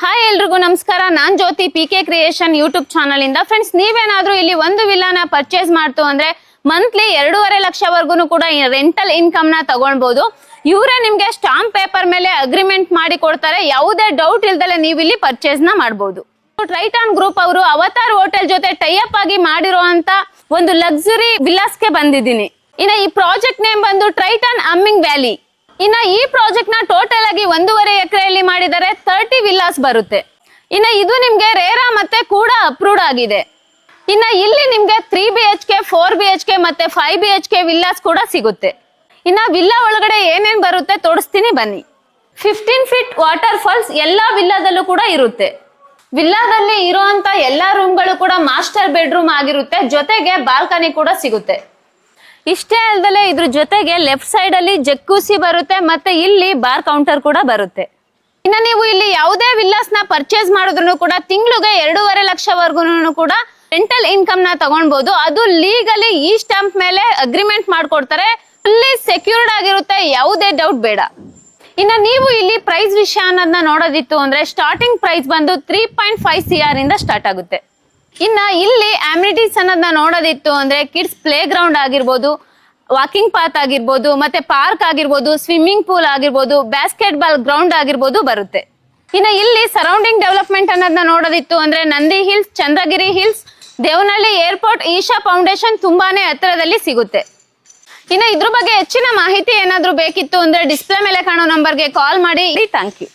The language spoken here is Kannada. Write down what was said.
ಹಾಯ್ ಎಲ್ರಿಗೂ ನಮಸ್ಕಾರ. ನಾನ್ ಜ್ಯೋತಿ PK ಕ್ರಿಯೇಷನ್ ಯೂಟ್ಯೂಬ್ ಚಾನಲ್ ಇಂದ. ಫ್ರೆಂಡ್ಸ್, ನೀವೇನಾದ್ರೂ ಇಲ್ಲಿ ಒಂದು ವಿಲ್ಲಾನ ಪರ್ಚೇಸ್ ಮಾಡ್ತು ಅಂದ್ರೆ ಮಂತ್ಲಿ 2.5 ಲಕ್ಷವರೆಗೂ ಕೂಡ ರೆಂಟಲ್ ಇನ್ಕಮ್ ನ ತಗೊಳ್ಬಹುದು. ಇವರೇ ನಿಮ್ಗೆ ಸ್ಟಾಂಪ್ ಪೇಪರ್ ಮೇಲೆ ಅಗ್ರಿಮೆಂಟ್ ಮಾಡಿ ಕೊಡ್ತಾರೆ. ಯಾವುದೇ ಡೌಟ್ ಇಲ್ದಲೆ ನೀವು ಇಲ್ಲಿ ಪರ್ಚೇಸ್ ನ ಮಾಡಬಹುದು. ಟ್ರೈಟಾನ್ ಗ್ರೂಪ್ ಅವರು ಅವತಾರ್ ಹೋಟೆಲ್ ಜೊತೆ ಟೈಅಪ್ ಆಗಿ ಮಾಡಿರುವಂತ ಒಂದು ಲಕ್ಸುರಿ ವಿಲ್ಲಾಸ್ ಗೆ ಬಂದಿದ್ದೀನಿ. ಇನ್ನ ಈ ಪ್ರಾಜೆಕ್ಟ್ ನೇಮ್ ಬಂದು ಟ್ರೈಟಾನ್ ಅಮ್ಮಿಂಗ್ ವ್ಯಾಲಿ. ಇನ್ನ ಈ ಪ್ರಾಜೆಕ್ಟ್ ನ ಟೋಟಲ್ ಆಗಿ 1.5 ಎಕರೆಯಲ್ಲಿ ಮಾಡಿದರೆ 30 ವಿಲ್ಲಾಸ್ ಬರುತ್ತೆ. ಇನ್ನ ಇದು ನಿಮ್ಗೆ ರೇರಾ ಮತ್ತೆ ಕೂಡ ಅಪ್ರೂವ್ಡ್ ಆಗಿದೆ. ಇನ್ನ ಇಲ್ಲಿ ನಿಮ್ಗೆ 3 BHK 4 BHK ಮತ್ತೆ 5 BHK ವಿಲ್ಲಾಸ್ ಕೂಡ ಸಿಗುತ್ತೆ. ಇನ್ನ ವಿಲ್ಲಾ ಒಳಗಡೆ ಏನೇನ್ ಬರುತ್ತೆ ತೋರಿಸ್ತೀನಿ ಬನ್ನಿ. 15 ಫೀಟ್ ವಾಟರ್ ಫಾಲ್ಸ್ ಎಲ್ಲಾ ವಿಲ್ಲಾದಲ್ಲೂ ಕೂಡ ಇರುತ್ತೆ. ವಿಲ್ಲಾದಲ್ಲಿ ಇರುವಂತ ಎಲ್ಲಾ ರೂಮ್ಗಳು ಕೂಡ ಮಾಸ್ಟರ್ ಬೆಡ್ರೂಮ್ ಆಗಿರುತ್ತೆ. ಜೊತೆಗೆ ಬಾಲ್ಕನಿ ಕೂಡ ಸಿಗುತ್ತೆ. ಇಷ್ಟೇ ಅಲ್ಲದೆ ಇದ್ರ ಜೊತೆಗೆ ಲೆಫ್ಟ್ ಸೈಡ್ ಅಲ್ಲಿ ಜಕ್ಕೂಸಿ ಬರುತ್ತೆ ಮತ್ತೆ ಇಲ್ಲಿ ಬಾರ್ ಕೌಂಟರ್ ಕೂಡ ಬರುತ್ತೆ. ಇನ್ನ ನೀವು ಇಲ್ಲಿ ಯಾವುದೇ ವಿಲ್ಲಾಸ್ ನ ಪರ್ಚೇಸ್ ಮಾಡಿದ್ರು ಕೂಡ ತಿಂಗಳಿಗೆ 2.5 ಲಕ್ಷವರೆಗೂ ಕೂಡ ರೆಂಟಲ್ ಇನ್ಕಮ್ ನ ತಗೊಳ್ಬಹುದು. ಅದು ಲೀಗಲಿ ಈ ಸ್ಟಾಂಪ್ ಮೇಲೆ ಅಗ್ರಿಮೆಂಟ್ ಮಾಡ್ಕೊಡ್ತಾರೆ. ಫುಲ್ಲಿ ಸೆಕ್ಯೂರ್ಡ್ ಆಗಿರುತ್ತೆ, ಯಾವುದೇ ಡೌಟ್ ಬೇಡ. ಇನ್ನ ನೀವು ಇಲ್ಲಿ ಪ್ರೈಸ್ ವಿಷಯ ಅನ್ನೋದನ್ನ ನೋಡೋದಿತ್ತು ಅಂದ್ರೆ ಸ್ಟಾರ್ಟಿಂಗ್ ಪ್ರೈಸ್ ಬಂದು 3.5 CR ಇಂದ ಸ್ಟಾರ್ಟ್ ಆಗುತ್ತೆ. ಇನ್ನ ಇಲ್ಲಿ ಅಮ್ಯುನಿಟೀಸ್ ಅನ್ನೋದನ್ನ ನೋಡೋದಿತ್ತು ಅಂದ್ರೆ ಕಿಡ್ಸ್ ಪ್ಲೇ ಗ್ರೌಂಡ್ ಆಗಿರ್ಬೋದು, ವಾಕಿಂಗ್ ಪಾತ್ ಆಗಿರ್ಬೋದು, ಮತ್ತೆ ಪಾರ್ಕ್ ಆಗಿರ್ಬೋದು, ಸ್ವಿಮ್ಮಿಂಗ್ ಪೂಲ್ ಆಗಿರ್ಬೋದು, ಬಾಸ್ಕೆಟ್ ಬಾಲ್ ಗ್ರೌಂಡ್ ಆಗಿರ್ಬೋದು ಬರುತ್ತೆ. ಇನ್ನ ಇಲ್ಲಿ ಸರೌಂಡಿಂಗ್ ಡೆವಲಪ್ಮೆಂಟ್ ಅನ್ನೋದನ್ನ ನೋಡೋದಿತ್ತು ಅಂದ್ರೆ Nandi hills, Chandragiri hills, Devanahalli airport, Isha foundation ತುಂಬಾನೇ ಹತ್ತಿರದಲ್ಲಿ ಸಿಗುತ್ತೆ. ಇನ್ನ ಇದ್ರ ಬಗ್ಗೆ ಹೆಚ್ಚಿನ ಮಾಹಿತಿ ಏನಾದ್ರೂ ಬೇಕಿತ್ತು ಅಂದ್ರೆ ಡಿಸ್ಪ್ಲೇ ಮೇಲೆ ಕಾಣೋ ನಂಬರ್ಗೆ ಕಾಲ್ ಮಾಡಿ. Thank you.